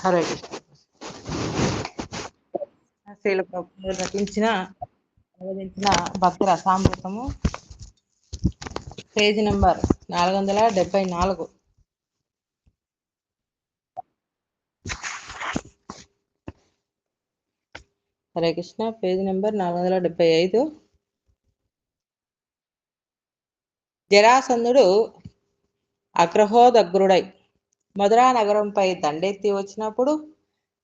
హరే కృష్ణ. శ్రీల ప్రభువులు రచించిన అనువదించిన భక్తి రసామృతము, page number 474. Hare Krishna. Page number 475. జరాసంధుడు అగ్రహోదగ్రుడై మధురా నగరంపై దండెత్తి వచ్చినప్పుడు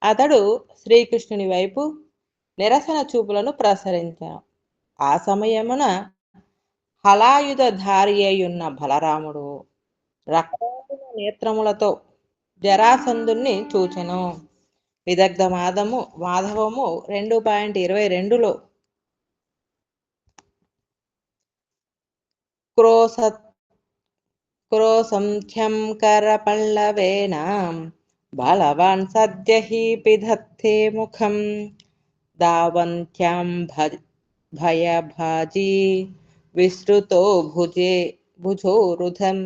అతడు శ్రీకృష్ణుని వైపు నిరసన చూపులను ప్రసరించాడు. ఆ సమయమున హలాయుధధారి అయ్యున్న బలరాముడు రక్తవర్ణ నేత్రములతో జరాసంధుణ్ణి చూచెను. విదగ్ధ మాధవము 2.22లో క్రోసంఖ్యం కరపల్లవేన బలవాన్ సద్య హి పిధత్తే ముఖం దావంత్యాం భయభాజీ విస్తృతో భుజో రుధం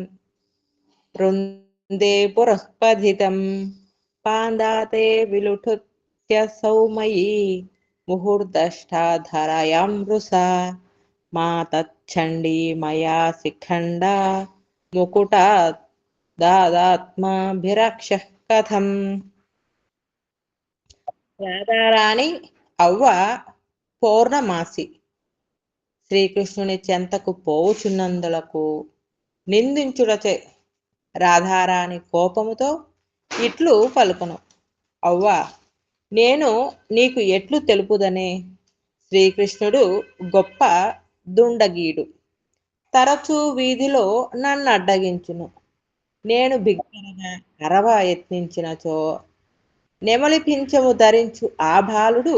వృందే పురఃపధితం పాందాతే విలుఠుత్యసౌ మయీ ముహుర్దష్టాధరాయాం వృషా మా తచ్చండీ మయా శిఖండా ముకుటాత్ దాదాత్మాభిరక్షః కథం. రాధారాణి అవ్వ పౌర్ణమాసి శ్రీకృష్ణుని చెంతకు పోవుచున్నందులకు నిందించుటచే రాధారాణి కోపముతో ఇట్లు పలుకును. అవ్వా, నేను నీకు ఎట్లు తెలుపుదనే? శ్రీకృష్ణుడు గొప్ప దుండగీడు. తరచూ వీధిలో నన్ను అడ్డగించును. నేను బిగ్గరగా అరవ యత్నించినచో నెమలి పింఛము ధరించు ఆ బాలుడు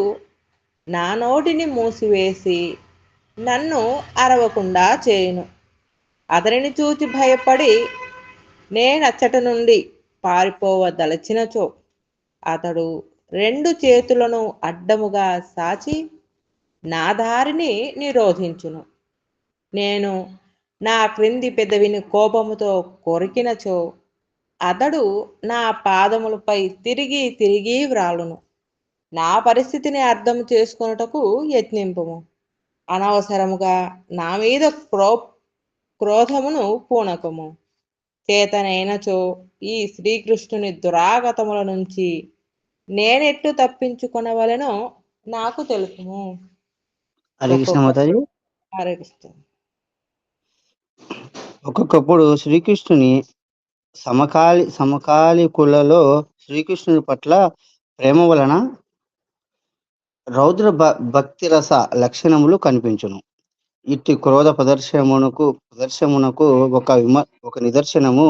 నా నోటిని మూసివేసి నన్ను అరవకుండా చేయును. అతనిని చూచి భయపడి నేనచ్చట నుండి పారిపోవదలచినచో అతడు 2 చేతులను అడ్డముగా సాచి నా దారిని నిరోధించును. నేను నా క్రింది పెదవిని కోపముతో కొరికినచో అతడు నా పాదములపై తిరిగి తిరిగి వ్రాలును. నా పరిస్థితిని అర్థం చేసుకొనుటకు యత్నింపుము. అనవసరముగా నా మీద క్రోధమును పూనకము. చేతనైనచో ఈ శ్రీకృష్ణుని దురాగతముల నుంచి నేనెట్లు తప్పించుకొనవలెనో నాకు తెలుపుము. హరే కృష్ణ మాతాజీ. హరే కృష్ణ. ఒక్కొక్కప్పుడు శ్రీకృష్ణుని సమకాలికులలో శ్రీకృష్ణుని పట్ల ప్రేమ వలన రౌద్ర భక్తి రస లక్షణములు కనిపించును. ఇట్టి క్రోధ ప్రదర్శనమునకు ఒక నిదర్శనము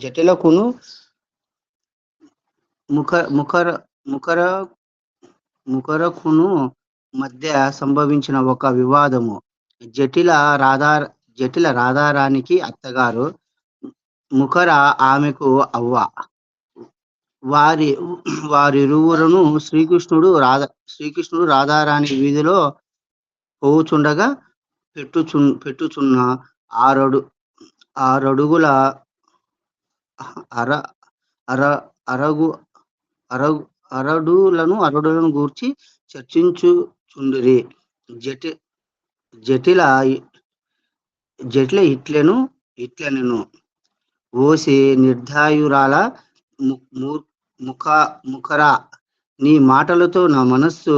జటిలకును ముఖరకును మధ్య సంభవించిన ఒక వివాదము. జటిల రాధారానికి అత్తగారు, ముఖర ఆమెకు అవ్వ. వారిరువురును శ్రీకృష్ణుడు రాధారాణి వీధిలో పోవుచుండగా పెట్టుచున్న ఆరడుగుల అరడులను గూర్చి చర్చించుచుండిరి. జటిల ఇట్లనెను, ఓసి నిర్దయురాల ముఖరా, నీ మాటలతో నా మనస్సు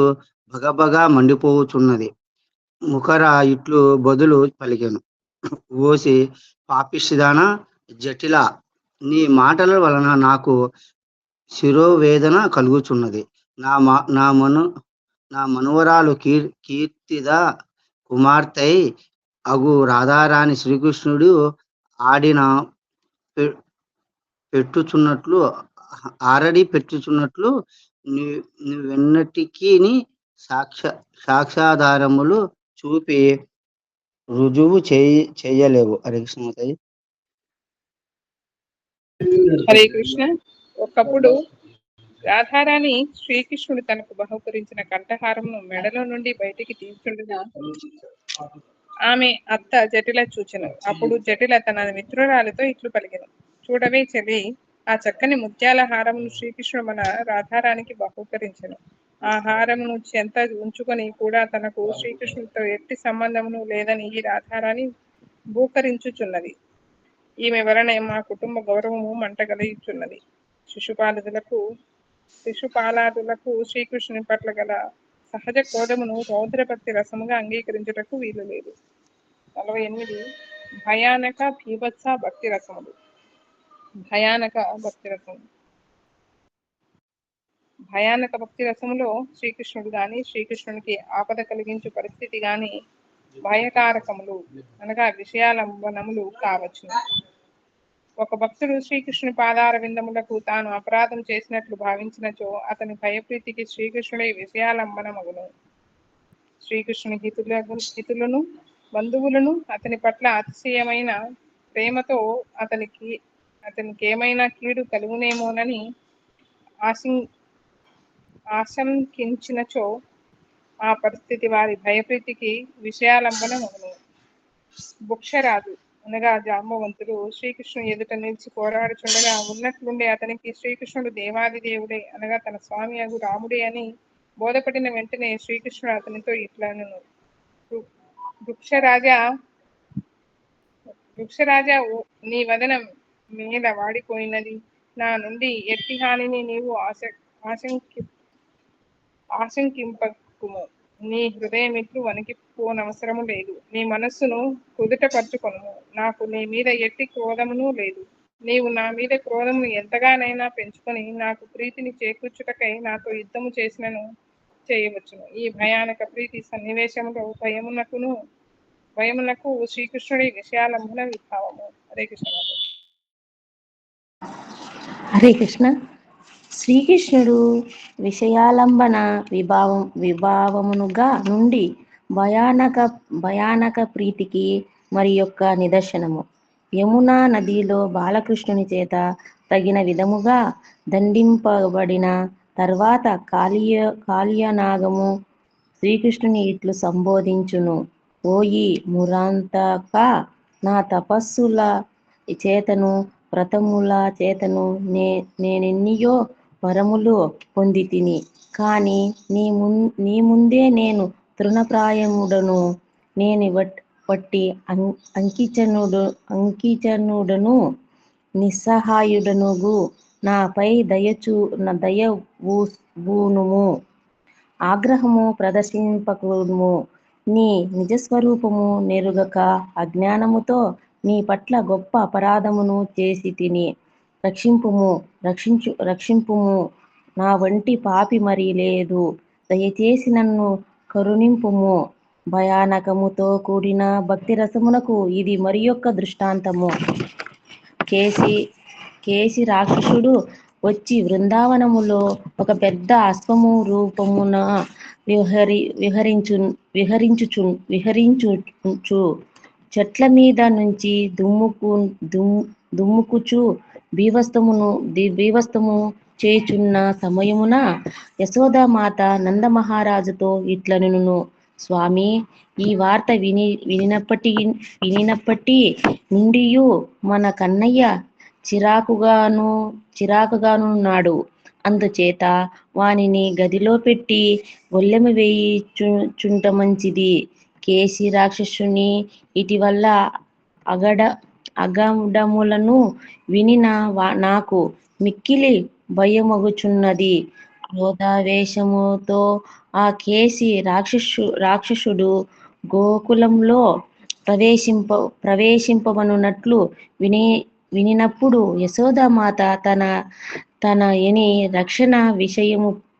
భగభగా మండిపోవుచున్నది. ముఖరా ఇట్లు బదులు పలికెను, ఓసి పాపిష్టిదానా, జటిల, నీ మాటల వలన నాకు శిరోవేదన కలుగుచున్నది. నా మనువరాలు కీర్తిద కుమార్తె అగు రాధారాణి శ్రీకృష్ణుడు ఆరడి పెట్టుచున్నట్లు నువ్వెన్నటికీ సాక్ష్యాధారములు చూపి రుజువు చేయలేవు. హరే కృష్ణ మాతాజీ. హరే కృష్ణ. ఒకప్పుడు రాధారాణి శ్రీకృష్ణుడు తనకు బహుకరించిన కంఠహారమును మెడలో నుండి బయటికి తీస్తుండగా ఆమె అత్త జటిల చూచెను. అప్పుడు జటిల తన మిత్రురాలితో ఇట్లు పలికెను. చూడవే చెలి, ఆ చక్కని ముత్యాల హారమును శ్రీకృష్ణుడు మన రాధారానికి బహూకరించెను. ఆ హారమును చెంత ఉంచుకొని కూడా తనకు శ్రీకృష్ణుడితో ఎట్టి సంబంధమును లేదని ఈ రాధారాణి భూకరించుచున్నది. ఈమె వలన మా కుటుంబ గౌరవము మంటగలియుచున్నది. శిశుపాలాదులకు శ్రీకృష్ణుని పట్ల గల సహజ క్రోధమును రౌద్రభక్తి రసముగా అంగీకరించుటకు వీలు లేదు. 48 భయానక భీభత్స భక్తి రసములు. భయానక భక్తి రసము. భయానక భక్తి రసములో శ్రీకృష్ణుడు గాని శ్రీకృష్ణునికి ఆపద కలిగించు పరిస్థితి గాని భయకారకములు అనగా విషయాలంబనములు కావచ్చు. ఒక భక్తుడు శ్రీకృష్ణుని పాదార విందములకు తాను అపరాధం చేసినట్లు భావించినచో అతని భయప్రీతికి శ్రీకృష్ణుడే విషయాలంబనమగును. శ్రీకృష్ణుని హితులను బంధువులను అతని పట్ల అతిశయమైన ప్రేమతో అతనికి ఏమైనా కీడు కలుగునేమోనని ఆశంకించినచో ఆ పరిస్థితి వారి భయప్రీతికి విషయాలంబనమగును. భుక్షరాజు అనగా జాంబవంతుడు శ్రీకృష్ణుడు ఎదుట నిలిచి పోరాడుచుండగా ఉన్నట్లుండి అతనికి శ్రీకృష్ణుడు దేవాది దేవుడే అనగా తన స్వామి అగు రాముడే అని బోధపడిన వెంటనే శ్రీకృష్ణుడు అతనితో ఇట్లనెను. వృక్షరాజా, నీ వదనం మీద వాడిపోయినది. నా నుండి ఎట్టి హానిని నీవు ఆశంకింపకుము. నీ హృదయమిట్లు వణికిపోనవసరము లేదు. నీ మనస్సును కుదుటపరచుకొనుము. నాకు నీ మీద ఎట్టి క్రోధమును లేదు. నీవు నా మీద క్రోధమును ఎంతగానైనా పెంచుకొని నాకు ప్రీతిని చేకూర్చుటకై నాతో యుద్ధము చేయవచ్చును. ఈ భయానక ప్రీతి సన్నివేశంలో భయమునకు శ్రీకృష్ణుడి విషయాలంబన విభావము. హరే కృష్ణ. హరే కృష్ణ. శ్రీకృష్ణుడు విషయాలంబన విభావమునుగా నుండి భయానక ప్రీతికి మరి యొక్క నిదర్శనము. యమునా నదిలో బాలకృష్ణుని చేత తగిన విధముగా దండింపబడిన తర్వాత కాళీయనాగము శ్రీకృష్ణుని ఇట్లు సంబోధించును. ఓయి మురాంతక, నా తపస్సుల చేతను వ్రతముల చేతను నేనెన్నియో వరములు పొందితిని. కాని నీ ముందే నేను తృణప్రాయముడను. నేను వట్టి అంకిచనుడను నిస్సహాయుడనుగు. నాపై దయబూనుము. ఆగ్రహము ప్రదర్శింపకుము. నీ నిజస్వరూపము నెరుగక అజ్ఞానముతో నీ పట్ల గొప్ప అపరాధమును చేసి తిని. రక్షింపుము. నా వంటి పాపి మరి లేదు. దయచేసి నన్ను కరుణింపుము. భయానకముతో కూడిన భక్తి రసమునకు ఇది మరి యొక్క దృష్టాంతము. కేసి రాక్షసుడు వచ్చి బృందావనములో ఒక పెద్ద అశ్వము రూపమున విహరించుచు చెట్ల మీద నుంచి దుమ్ముకుచు బీభత్సము చేయుచున్న సమయమున యశోదామాత నందమహారాజుతో ఇట్లనెను. స్వామి, ఈ వార్త వినినప్పటి నుండియు మన కన్నయ్య చిరాకుగానున్నాడు. అందుచేత వానిని గదిలో పెట్టి గొల్లెమ వేయిచుంట మంచిది. కేసి రాక్షసుని ఇటీవల అగడములను వినిన నాకు మిక్కిలి భయమగుచున్నది. క్రోధావేశముతో ఆ కేసి రాక్షసుడు గోకులంలో ప్రవేశింపబనున్నట్లు వినినప్పుడు యశోదామాత తన ఎని రక్షణ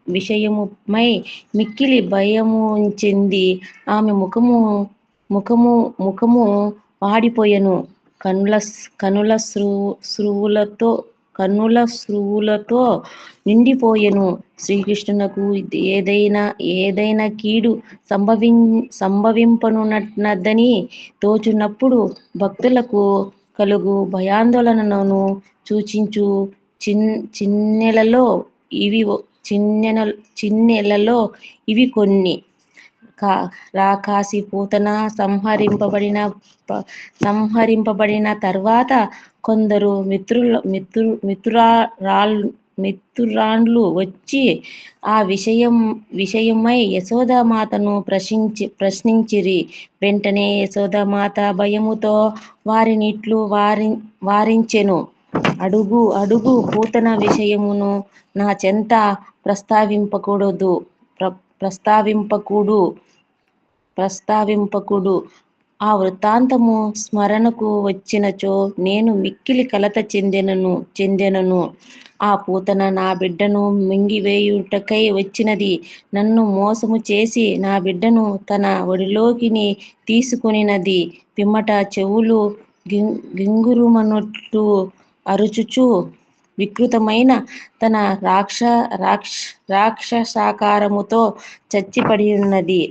విషయముపై మిక్కిలి భయము చెంది ఆమె ముఖము వాడిపోయెను. కనుల శ్రువులతో నిండిపోయెను. శ్రీకృష్ణునకు ఏదైనా కీడు సంభవింపనున్నదని తోచున్నప్పుడు భక్తులకు కలుగు భయాందోళనను సూచించు చిన్నెలలో ఇవి కొన్ని. రాకాసి పూతన సంహరింపబడిన తర్వాత కొందరు మిత్రురాండ్లు వచ్చి ఆ విషయమై యశోదామాతను ప్రశ్నించిరి. వెంటనే యశోదామాత భయముతో వారినిట్లు వారించెను. అడుగు పూతన విషయమును నా చెంత ప్రస్తావింపకుడు. ఆ వృత్తాంతము స్మరణకు వచ్చినచో నేను మిక్కిలి కలత చెందెనను. ఆ పూతన నా బిడ్డను మింగివేయుటకై వచ్చినది. నన్ను మోసము చేసి నా బిడ్డను తన ఒడిలోకిని తీసుకొనినది. పిమ్మట చెవులు గింగురుమనుట్లు అరుచుచు వికృతమైన తన రాక్షసాకారముతో చచ్చిపడియున్నది.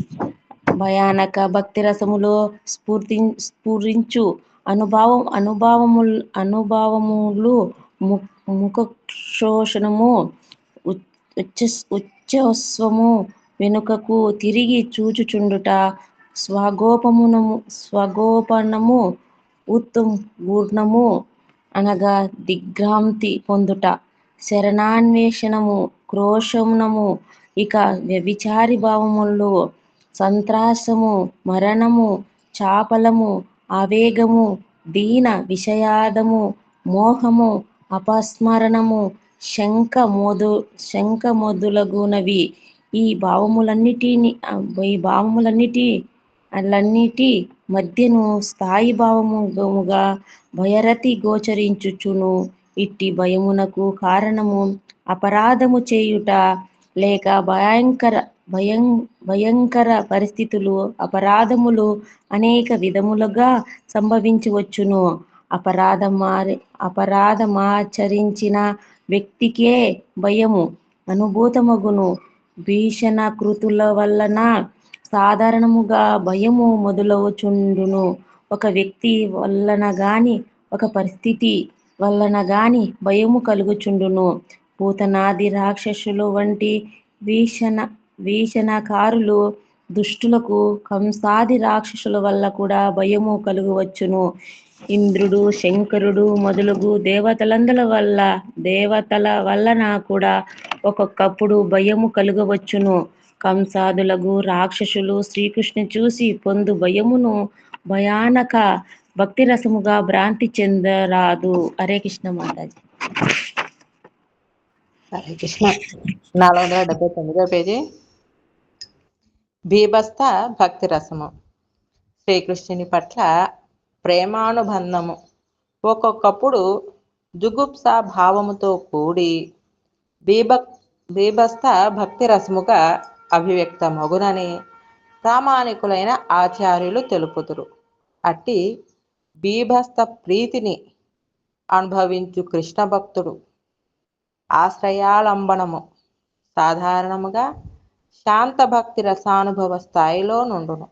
భయానక భక్తిరసములో స్ఫురించు అనుభవములు ముఖక్షోషణము ఉచ్ఛ్వాసము వెనుకకు తిరిగి చూచుచుండుట, స్వగోపనము ఉత్తుంగూర్ణము అనగా దిగ్భ్రాంతి పొందుట, శరణాన్వేషణము క్రోశనము, ఇక వ్యభిచారి భావములు, సంత్రాసము, మరణము, చాపలము, ఆవేగము, దీన విషాదము, మోహము, అపస్మరణము, శంక మొదలగునవి. ఈ భావములన్నిటి మధ్యను స్థాయి భావముగా భయరతి గోచరించుచును. ఇట్టి భయమునకు కారణము అపరాధము చేయుట లేక భయంకర పరిస్థితులు. అపరాధములు అనేక విధములుగా సంభవించవచ్చును. అపరాధమాచరించిన వ్యక్తికే భయము అనుభూతమగును. భీషణకృతుల వలన సాధారణముగా భయము మొదలవుచుండును. ఒక వ్యక్తి వలన గాని ఒక పరిస్థితి వలన గాని భయము కలుగుచుండును. పూతనాది రాక్షసుల వంటి వీషణకారులు దుష్టులకు కంసాది రాక్షసుల వల్ల కూడా భయము కలుగవచ్చును. ఇంద్రుడు, శంకరుడు మొదలగు దేవతల వలన కూడా ఒక్కొక్కప్పుడు భయము కలుగవచ్చును. కంసాదులగు రాక్షసులు శ్రీకృష్ణ చూసి పొందు భయమును భయానక భక్తిరసముగా భ్రాంతి చెందరాదు. హరే కృష్ణ మాతాజీ. హరే కృష్ణ. 479వ పేజీ. భీభత్స భక్తి రసము. శ్రీకృష్ణుని పట్ల ప్రేమానుబంధము ఒక్కొక్కప్పుడు జుగుప్స భావముతో కూడి భీభత్స భక్తి రసముగా అభివ్యక్తమగునని ప్రామాణికులైన ఆచార్యులు తెలుపుదురు. అట్టి భీభత్స ప్రీతిని అనుభవించు కృష్ణ భక్తుడు ఆశ్రయాలంబనము సాధారణముగా శాంత భక్తి రసానుభవ స్థాయిలో నుండును.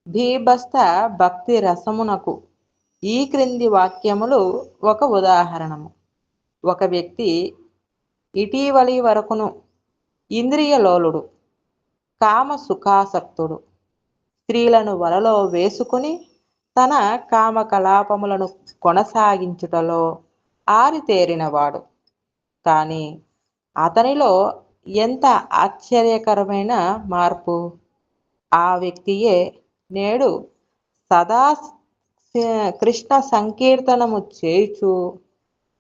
భీభత్స భక్తి రసమునకు ఈ క్రింది వాక్యములు ఒక ఉదాహరణము. ఒక వ్యక్తి ఇటీవలి వరకును ఇంద్రియలోలుడు, కామ సుఖాసక్తుడు, స్త్రీలను వలలో వేసుకుని తన కామకలాపములను కొనసాగించుటలో ఆరితేరినవాడు. కానీ అతనిలో ఎంత ఆశ్చర్యకరమైన మార్పు! ఆ వ్యక్తియే నేడు సదా కృష్ణ సంకీర్తనము చేయుచు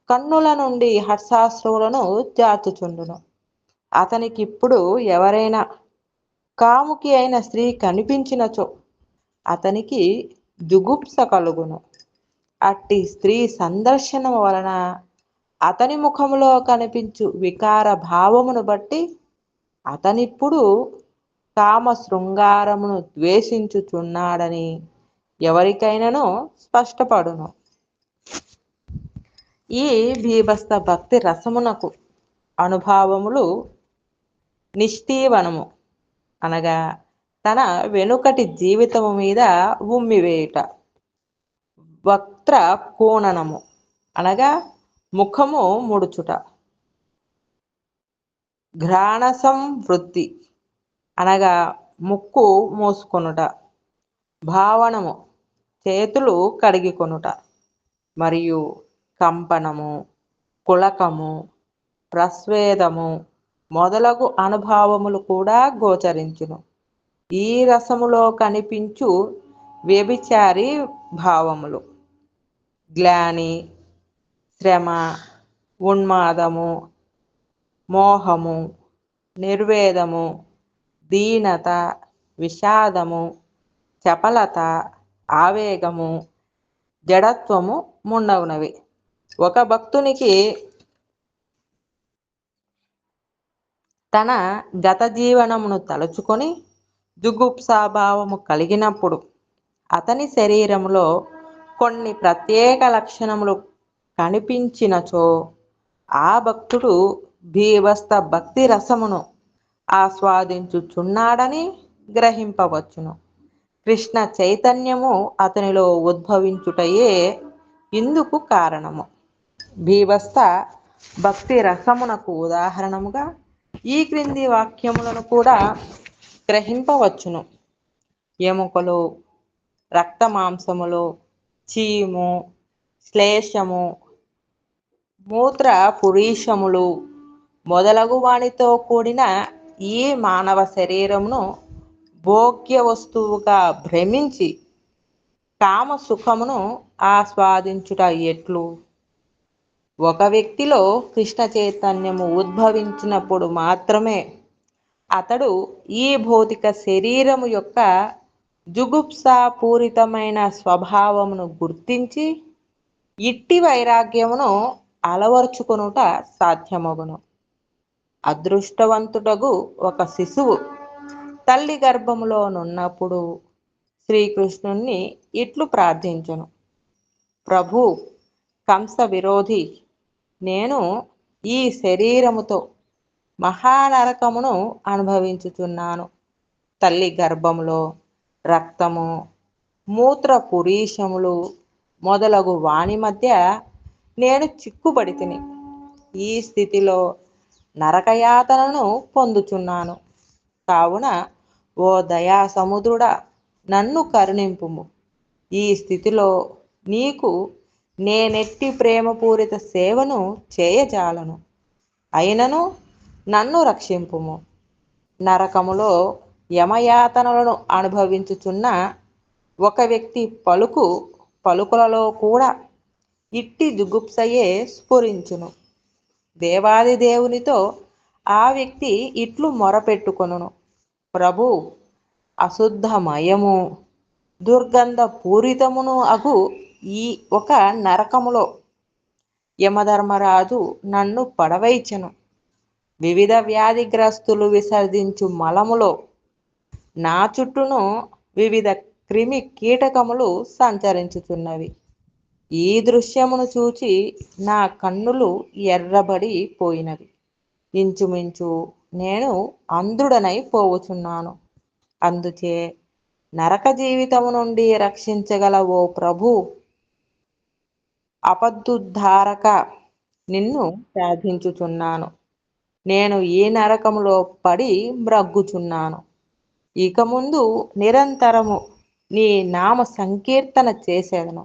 కన్నుల నుండి హర్షాశ్రువులను జాచుచుండును. అతనికిప్పుడు ఎవరైనా కాముకి అయిన స్త్రీ కనిపించినచో అతనికి జుగుప్స కలుగును. అట్టి స్త్రీ సందర్శనం వలన అతని ముఖములో కనిపించు వికార భావమును బట్టి అతనిప్పుడు కామ శృంగారమును ద్వేషించుచున్నాడని ఎవరికైనాను స్పష్టపడును. ఈ భీభత్స భక్తి రసమునకు అనుభవములు నిష్ఠీవనము అనగా తన వెనుకటి జీవితము మీద ఉమ్మివేయుట, వక్త్ర కోణనము అనగా ముఖము ముడుచుట, ఘ్రాణ సంవృద్ధి అనగా ముక్కు మూసుకొనుట, భావనము చేతులు కడిగికొనుట, మరియు కంపనము, కులకము, ప్రస్వేదము మొదలగు అనుభావములు కూడా గోచరించును. ఈ రసములో కనిపించు వ్యభిచారి భావములు గ్లాని, శ్రమ, ఉన్మాదము, మోహము, నిర్వేదము, దీనత, విషాదము, చపలత, ఆవేగము, జడత్వము ముండవునవి. ఒక భక్తునికి తన గత జీవనమును తలుచుకొని జుగుప్సాభావము కలిగినప్పుడు అతని శరీరములో కొన్ని ప్రత్యేక లక్షణములు కనిపించినచో ఆ భక్తుడు భీభత్స భక్తి రసమును ఆస్వాదించుచున్నాడని గ్రహింపవచ్చును. కృష్ణ చైతన్యము అతనిలో ఉద్భవించుటయే ఇందుకు కారణము. భీభత్స భక్తి రసమునకు ఉదాహరణముగా ఈ క్రింది వాక్యములను కూడా గ్రహింపవచ్చును. ఎముకలు, రక్త మాంసములు, చీము, శ్లేషము, మూత్ర పురీషములు మొదలగు వానితో కూడిన ఈ మానవ శరీరమును భోగ్య వస్తువుగా భ్రమించి కామ సుఖమును ఆస్వాదించుట ఎట్లు? ఒక వ్యక్తిలో కృష్ణ చైతన్యము ఉద్భవించినప్పుడు మాత్రమే అతడు ఈ భౌతిక శరీరము యొక్క జుగుప్సాపూరితమైన స్వభావమును గుర్తించి ఇట్టి వైరాగ్యమును అలవర్చుకొనుట సాధ్యమగును. అదృష్టవంతుడగు ఒక శిశువు తల్లి గర్భములోనున్నప్పుడు శ్రీకృష్ణుణ్ణి ఇట్లు ప్రార్థించును: ప్రభు, కంస విరోధి, నేను ఈ శరీరముతో మహానరకమును అనుభవించుచున్నాను. తల్లి గర్భములో రక్తము, మూత్ర పురీషములు మొదలగు వాని మధ్య నేను చిక్కుబడి తిని ఈ స్థితిలో నరకయాతనను పొందుచున్నాను. కావున ఓ దయా సముద్రుడా, నన్ను కరుణింపుము. ఈ స్థితిలో నీకు నేనెట్టి ప్రేమపూరిత సేవను చేయజాలను. అయినను నన్ను రక్షింపుము. నరకములో యమయాతనలను అనుభవించుచున్న ఒక వ్యక్తి పలుకులలో కూడా ఇట్టి జుగుప్సయే స్ఫురించును. దేవాది దేవునితో ఆ వ్యక్తి ఇట్లు మొరపెట్టుకొనును: ప్రభు, అశుద్ధమయము, దుర్గంధ పూరితమును అగు ఈ ఒక నరకములో యమధర్మరాజు నన్ను పడవైచెను. వివిధ వ్యాధిగ్రస్తులు విసర్జించు మలములో నా చుట్టూను వివిధ క్రిమి కీటకములు సంచరించుచున్నవి. ఈ దృశ్యమును చూచి నా కన్నులు ఎర్రబడి పోయినవి. ఇంచుమించు నేను అంధుడనై పోవుచున్నాను. అందుచే నరక జీవితము నుండి రక్షించగల ఓ ప్రభు, అపద్దుద్ధారక, నిన్ను ప్రార్థించుచున్నాను. నేను ఈ నరకములో పడి మ్రగ్గుచున్నాను. ఇక ముందు నిరంతరము నీ నామ సంకీర్తన చేసేదను.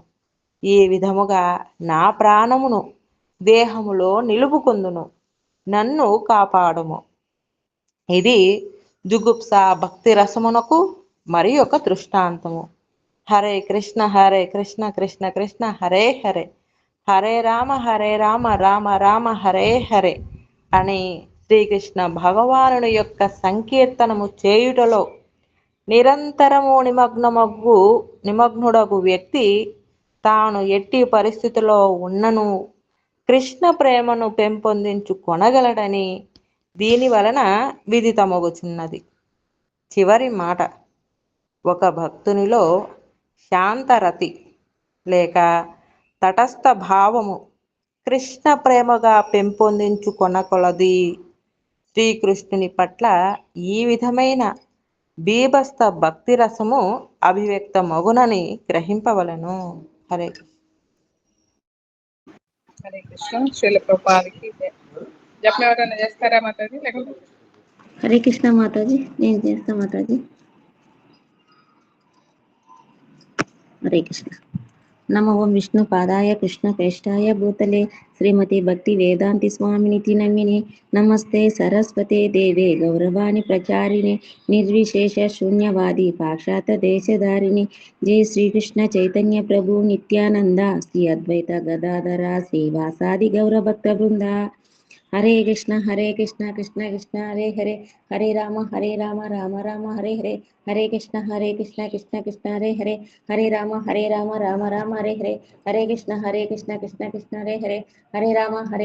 ఈ విధముగా నా ప్రాణమును దేహములో నిలుపుకొందును. నన్ను కాపాడుము. ఇది జుగుప్స భక్తి రసమునకు మరి ఒక దృష్టాంతము. హరే కృష్ణ కృష్ణ కృష్ణ హరే హరే, హరే రామ రామ రామ హరే హరే అని శ్రీకృష్ణ భగవానుని యొక్క సంకీర్తనము చేయుటలో నిరంతరము నిమగ్నుడగు వ్యక్తి తాను ఎట్టి పరిస్థితిలో ఉన్నను కృష్ణ ప్రేమను పెంపొందించుకొనగలడని దీని వలన విదితమగుచున్నది. చివరి మాట: ఒక భక్తునిలో శాంతరతి లేక తటస్థ భావము కృష్ణ ప్రేమగా పెంపొందించుకొనకొలది శ్రీకృష్ణుని పట్ల ఈ విధమైన బీభత్స భక్తి రసము అభివ్యక్తమగునని గ్రహింపవలను. హరే హరే కృష్ణ. శ్రీల ప్రభుపాదికి జపం ఎవరైనా చేస్తారా మాతాజీ? లేకపోతే హరే కృష్ణ మాతాజీ, నేను చేస్తా మాతాజీ. హరే కృష్ణ. నమో విష్ణు పాదాయ కృష్ణ ప్రేష్టాయ భూతలే శ్రీమతి భక్తి వేదాంతి స్వామినితి నమినే నమస్తే సరస్వతే దేవే గౌరవాణి ప్రచారిణే నిర్విశేష శూన్యవాది పాక్షాత దేశధారిణి జై శ్రీకృష్ణ చైతన్య ప్రభు నిత్యానంద శ్రీ అద్వైత గదాధర శ్రీవాసాది గౌర భక్త బృంద. హరే కృష్ణ కృష్ణ కృష్ణ హరే హరే, హరే రామ రామ రామ హరే హరే, హరే కృష్ణ కృష్ణ కృష్ణ హరే హరే, హరే రామ రామ రామ హరే హరే, హరే కృష్ణ కృష్ణ కృష్ణ హరే హరే, హరే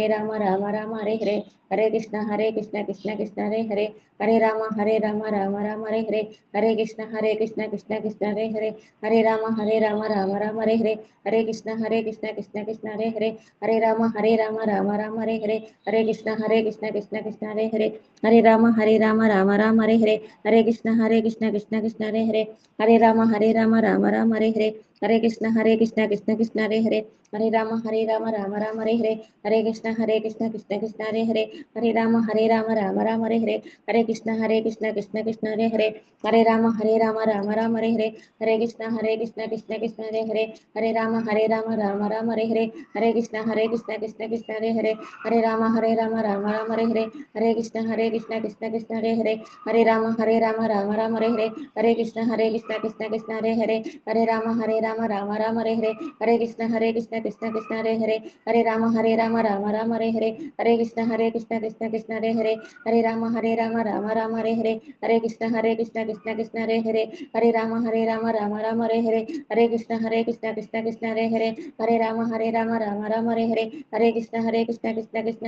రామ రామ రామ హరే హరే, హరే కృష్ణ కృష్ణ కృష్ణ హరే హరే, హరే రామ రామ రామ హరే హరే, హరే కృష్ణ కృష్ణ కృష్ణ హరే హరే, హరే రామ రామ రామ హరే హరే, హరే కృష్ణ కృష్ణ కృష్ణ హరే హరే, హరే రామ రామ రామ హరే హరే, హరే కృష్ణ కృష్ణ కృష్ణ హరే హరే, హరే రామ రామ రామ హరే హరే, హరే కృష్ణ కృష్ణ కృష్ణ హరే హరే, హరే రామ రామ రామ హరే హరే, హరే కృష్ణ కృష్ణ కృష్ణ హరే హరే, హరే రామ రామ రామ హరే హరే, హరే కృష్ణ కృష్ణ కృష్ణ హరే హరే, హరే రామ రామ రామ హరే హరే, హరే కృష్ణ కృష్ణ కృష్ణ హరే హరే, హరే రామ రామ రామ హరే హరే, హరే కృష్ణ కృష్ణ కృష్ణ హరే హరే, హరే రామ రామ రామ హరే హరే, హరే కృష్ణ కృష్ణ కృష్ణ హరే హరే, హరే రామ రామ రామ హరే హరే, హరే కృష్ణ కృష్ణ కృష్ణ హరే హరే, హరే రామ రామ రామ హరే హరే, హరే కృష్ణ కృష్ణ కృష్ణ హరే హరే, హరే రామ రామ రామ హరే హరే, హరే కృష్ణ కృష్ణ కృష్ణ హరే హరే, హరే రామ రామ రామ హరే హరే, హరే కృష్ణ కృష్ణ కృష్ణ హరే హరే, హరే రామ రామ రామ హరే హరే, హరే కృష్ణ కృష్ణ కృష్ణ హరే హరే, హరే రామ రామ రామ హరే హరే, హరే కృష్ణ కృష్ణ కృష్ణ హరే హరే, హరే రామ రామ రామ హరే హరే, హరే కృష్ణ కృష్ణ కృష్ణ హరే హరే, హరే రామ రామ రామ హరే హరే, హరే కృష్ణ కృష్ణ కృష్ణ హరే హరే, హరే రామ రామ రామ హరే హరే, హరే కృష్ణ కృష్ణ కృష్ణ హరే హరే, హరే రామ రామ రామ హరే హరే, హరే కృష్ణ కృష్ణ కృష్ణ హరే హరే, హరే రామ రామ రామ హరే హరే, హరే కృష్ణ కృష్ణ కృష్ణ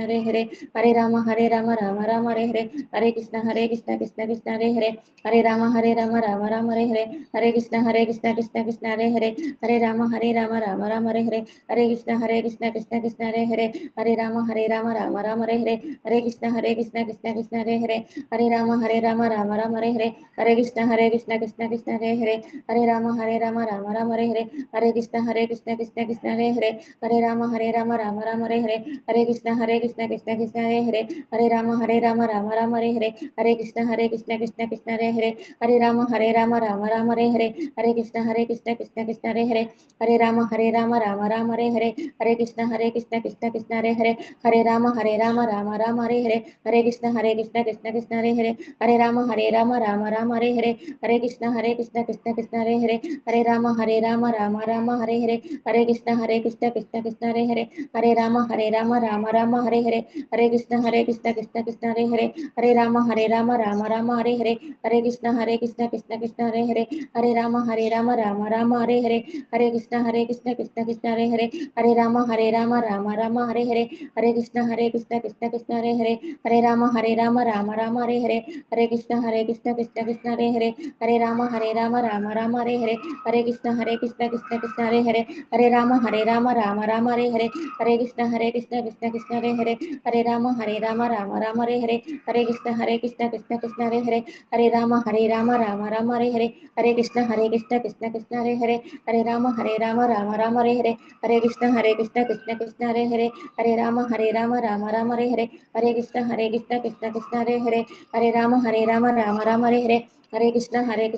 హరే హరే, హరే రామ రామ రామ హరే హరే, హరే కృష్ణ కృష్ణ కృష్ణ హరే హరే, హరే రామ రామ రామ హరే హరే, హరే కృష్ణ కృష్ణ కృష్ణ హరే హరే, హరే రామ రామ రామ హరే హరే, హరే కృష్ణ కృష్ణ కృష్ణ హరే హరే, హరే రామ రామ రామ హరే హరే, హరే కృష్ణ కృష్ణ కృష్ణ హరే హరే, హరే రామ రామ రామ హరే హరే, హరే కృష్ణ కృష్ణ కృష్ణ హరే హరే, హరే రామ రామ రామ హరే హరే, హరే కృష్ణ కృష్ణ కృష్ణ హరే హరే, హరే రామ రామ రామ హరే హరే, హరే కృష్ణ కృష్ణ కృష్ణ హరే హరే, హరే రామ రామ రామ హరే హరే, హరే కృష్ణ కృష్ణ కృష్ణ హరే హరే, హరే రామ రామ రామ హరే హరే, హరే కృష్ణ కృష్ణ కృష్ణ హరే హరే, హరే రామ రామ రామ హరే హరే, హరే కృష్ణ కృష్ణ కృష్ణ హరే హరే, హరే రామ రామ రామ హరే హరే, హరే కృష్ణ కృష్ణ కృష్ణ హరే హరే, హరే రామ రామ రామ హరే హరే, హరే కృష్ణ కృష్ణ కృష్ణ హరే హరే, హరే రామ రామ రామ హరే హరే, హరే కృష్ణ కృష్ణ కృష్ణ హరే హరే, హరే రామ రామ రామ హరే హరే, హరే కృష్ణ కృష్ణ కృష్ణ హరే హరే, హరే రామ రామ రామ హరే హరే, హరే కృష్ణ కృష్ణ కృష్ణ హరే హరే, హరే రామ రామ రామ హరే హరే, హరే కృష్ణ కృష్ణ కృష్ణ హరే హరే, హరే రామ రామ రామ హరే హరే, హరే కృష్ణ కృష్ణ కృష్ణ హరే హరే, హరే రామ రామ రామ హరే హరే, హరే కృష్ణ కృష్ణ కృష్ణ హరే హరే, హరే రామ రామ రామ హరే హరే, హరే కృష్ణ కృష్ణ కృష్ణ హరే హరే, హరే రామ రామ రామ హరే హరే, హరే కృష్ణ కృష్ణ కృష్ణ హరే హరే, హరే రామ రామ రామ హరే హరే, హరే కృష్ణ కృష్ణ కృష్ణ హరే హరే, హరే రామ రామ రామ హరే హరే, హరే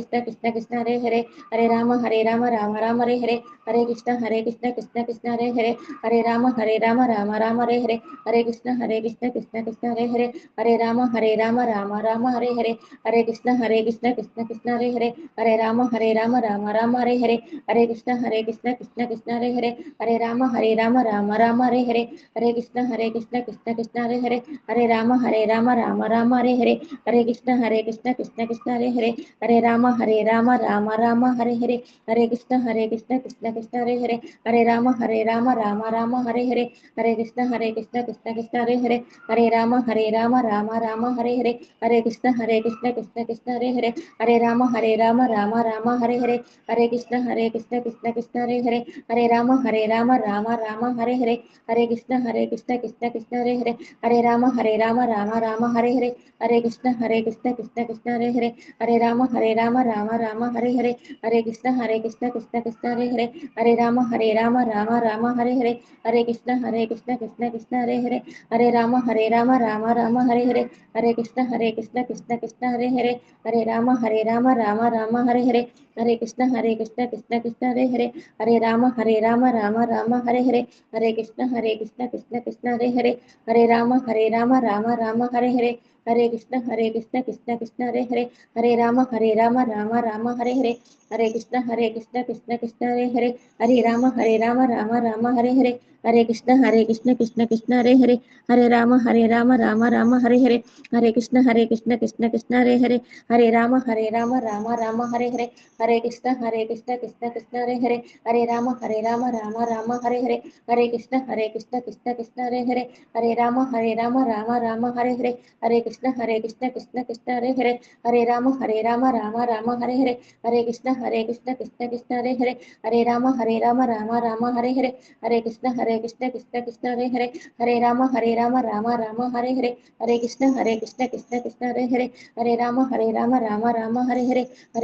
కృష్ణ కృష్ణ కృష్ణ హరే హరే, హరే రామ రామ రామ హరే హరే, హరే కృష్ణ కృష్ణ కృష్ణ హరే హరే, హరే రామ రామ రామ హరే హరే, హరే కృష్ణ కృష్ణ కృష్ణ హరే హరే, హరే రామ రామ రామ హరే హరే, హరే కృష్ణ కృష్ణ కృష్ణ హరే హరే, హరే రామ రామ రామ హరే హరే, హరే కృష్ణ కృష్ణ కృష్ణ హరే హరే, హరే రామ రామ రామ హరే హరే, హరే కృష్ణ కృష్ణ కృష్ణ హరే హరే, హరే రామ రామ రామ హరే హరే, హరే కృష్ణ కృష్ణ కృష్ణ హరే హరే, హరే రామ రామ రామ హరే హరే, హరే కృష్ణ కృష్ణ కృష్ణ హరే హరే, హరే రామ రామ రామ హరే హరే, హరే కృష్ణ కృష్ణ కృష్ణ హరే హరే, హరే రామ రామ రామ హరే హరే, హరే కృష్ణ కృష్ణ కృష్ణ హరే హరే, హరే రామ రామ రామ హరే హరే, హరే కృష్ణ కృష్ణ కృష్ణ హరే హరే, హరే రామ రామ రామ హరే హరే, హరే కృష్ణ కృష్ణ కృష్ణ హరే హరే, హరే రామ హరే రామ రామ రామ హరే హరే హరే కృష్ణ కృష్ణ కృష్ణ హరే హరే హరే రామ రామ రామ హరే హరే హరే కృష్ణ కృష్ణ కృష్ణ హరే హరే హరే రామ రామ రామ హరే హరే హరే కృష్ణ కృష్ణ కృష్ణ హరే హరే హరే రామ రామ రామ హరే హరే హరే కృష్ణ కృష్ణ కృష్ణ హరే హరే హరే రామ రామ రామ హరే హరే హరే కృష్ణ కృష్ణ కృష్ణ హరే హరే హరే రామ రామ రామ హరే హరే హరే కృష్ణ కృష్ణ కృష్ణ హరే హరే హరే రామ రామ రామ హరే హరే హరే కృష్ణ కృష్ణ కృష్ణ హరే హరే హరే రామ రామ రామ హరే హరే హరే కృష్ణ కృష్ణ కృష్ణ హరే హరే హరే రామ రామ రామ హరే హరే హరే కృష్ణ కృష్ణ కృష్ణ హరే హరే హరే రామ రామ రామ హరే హరే హరే కృష్ణ కృష్ణ కృష్ణ హరే హరే హరే రామ రామ రామ హరే హరే హరే కృష్ణ కృష్ణ కృష్ణ హరే హరే హరే రామ రామ రామ హరే హరే హరే కృష్ణ కృష్ణ కృష్ణ హరే హరే హరే రామ రామ రామ హరే హరే హరే కృష్ణ కృష్ణ కృష్ణ హరే హరే హరే రామ రామ రామ హరే హరే హరే కృష్ణ కృష్ణ కృష్ణ హరే హరే హరే రామ రామ రామ హరే హరే హరే కృష్ణ కృష్ణ కృష్ణ హరే హరే హరే రామ రామ రామ హరే హరే హరే కృష్ణ కృష్ణ కృష్ణ హరే హరే హరే రామ రామ రామ హరే హరే హరే కృష్ణ కృష్ణ కృష్ణ హరే హరే హరే రామ రామ రామ హరే హరే హరే కృష్ణ కృష్ణ కృష్ణ హరే హరే హరే రామ రామ రామ హరే హరే హరే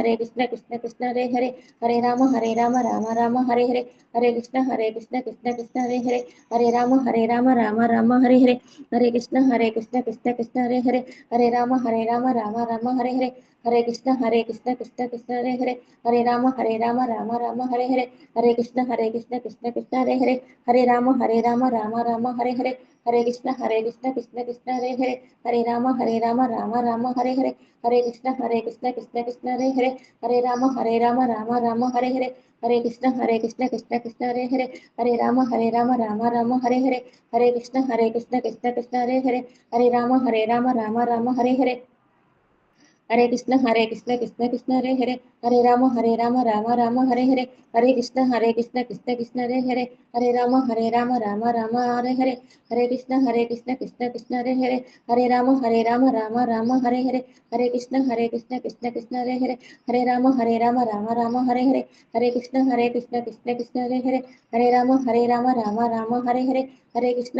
కృష్ణ కృష్ణ కృష్ణ హరే హరే హరే రామ రామ రామ హరే హరే హరే కృష్ణ కృష్ణ కృష్ణ హరే హరే హరే రామ రామ రామ హరే హరే హరే కృష్ణ కృష్ణ కృష్ణ హరే హరే హరే రామ రామ రామ హరే హరే హరే కృష్ణ కృష్ణ కృష్ణ హరే హరే హరే రామ రామ రామ హరే హరే హరే కృష్ణ కృష్ణ కృష్ణ హరే హరే హరే రామ రామ రామ హరే హరే హరే కృష్ణ కృష్ణ కృష్ణ హరే హరే హరే రామ రామ రామ హరే హరే హరే కృష్ణ కృష్ణ కృష్ణ హరే హరే హరే రామ రామ రామ హరే హరే హరే కృష్ణ కృష్ణ కృష్ణ హరే హరే హరే రామ రామ రామ హరే హరే హరే కృష్ణ కృష్ణ కృష్ణ హరే హరే హరే రామ రామ రామ హరే హరే హరే కృష్ణ కృష్ణ కృష్ణ హరే హరే హరే రామ రామ రామ హరే హరే హరే కృష్ణ కృష్ణ కృష్ణ హరే హరే హరే రామ రామ రామ హరే హరే హరే కృష్ణ కృష్ణ కృష్ణ హరే హరే హరే రామ రామ రామ హరే హరే హరే కృష్ణ కృష్ణ కృష్ణ హరే హరే హరే రామ రామ రామ హరే హరే హరే కృష్ణ కృష్ణ కృష్ణ హరే హరే హరే రామ రామ రామ హరే హరే హరే కృష్ణ కృష్ణ కృష్ణ హరే హరే హరే రామ రామ రామ హరే హరే హరే కృష్ణ కృష్ణ కృష్ణ హరే హరే హరే రామ రామ రామ హరే హరే హరే కృష్ణ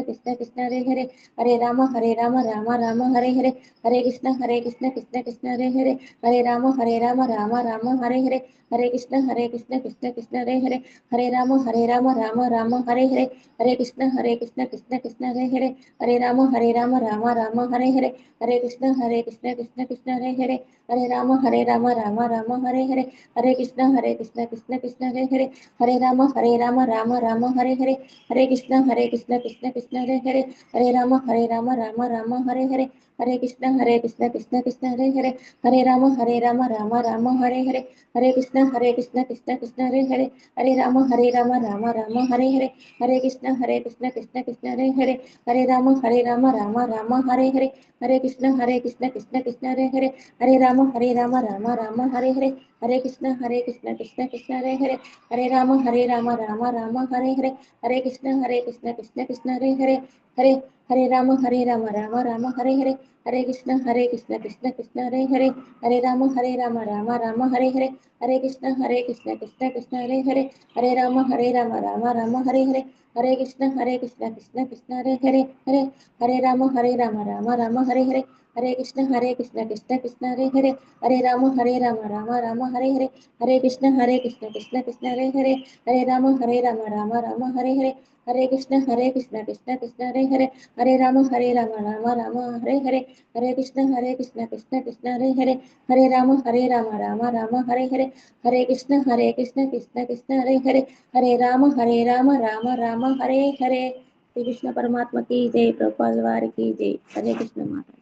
కృష్ణ కృష్ణ హరే హరే హరే రామ రామ రామ హరే హరే హరే కృష్ణ కృష్ణ కృష్ణ హరే హరే హరే రామ రామ రామ హరే హరే హరే కృష్ణ కృష్ణ కృష్ణ హరే హరే హరే రామ రామ రామ హరే హరే హరే కృష్ణ కృష్ణ కృష్ణ హరే హరే హరే రామ రామ రామ హరే హరే హరే కృష్ణ కృష్ణ కృష్ణ హరే హరే హరే రామ రామ రామ హరే హరే హరే కృష్ణ కృష్ణ కృష్ణ హరే హరే హరే రామ రామ రామ హరే హరే హరే కృష్ణ కృష్ణ కృష్ణ హరే హరే హరే రామ రామ రామ హరే హరే హరే కృష్ణ కృష్ణ కృష్ణ హరే హరే హరే రామ రామ రామ హరే హరే హరే కృష్ణ కృష్ణ కృష్ణ హరే హరే హరే హరే రామ రామ రామ హరే హరే హరే కృష్ణ కృష్ణ కృష్ణ హరే హరే హరే రామ రామ రామ హరే హరే హరే కృష్ణ కృష్ణ కృష్ణ హరే హరే హరే రామ రామ రామ హరే హరే హరే కృష్ణ కృష్ణ కృష్ణ హరే హరే హరే హరే రామ రామ రామ హరే హరే హరే కృష్ణ కృష్ణ కృష్ణ హరే హరే హరే రామ రామ రామ హరే హరే హరే కృష్ణ కృష్ణ కృష్ణ హరే హరే హరే రామ రామ రామ హరే హరే హరే కృష్ణ కృష్ణ కృష్ణ హరే హరే హరే రామ రామ రామ హరే హరే హరే కృష్ణ కృష్ణ కృష్ణ హరే హరే హరే రామ రామ రామ హరే హరే హరే కృష్ణ కృష్ణ కృష్ణ హరే హరే హరే రామ రామ రామ హరే హరే శ్రీ కృష్ణ పరమాత్మ की जय, ప్రభుపాద వారికి జై. హరే కృష్ణ మాత.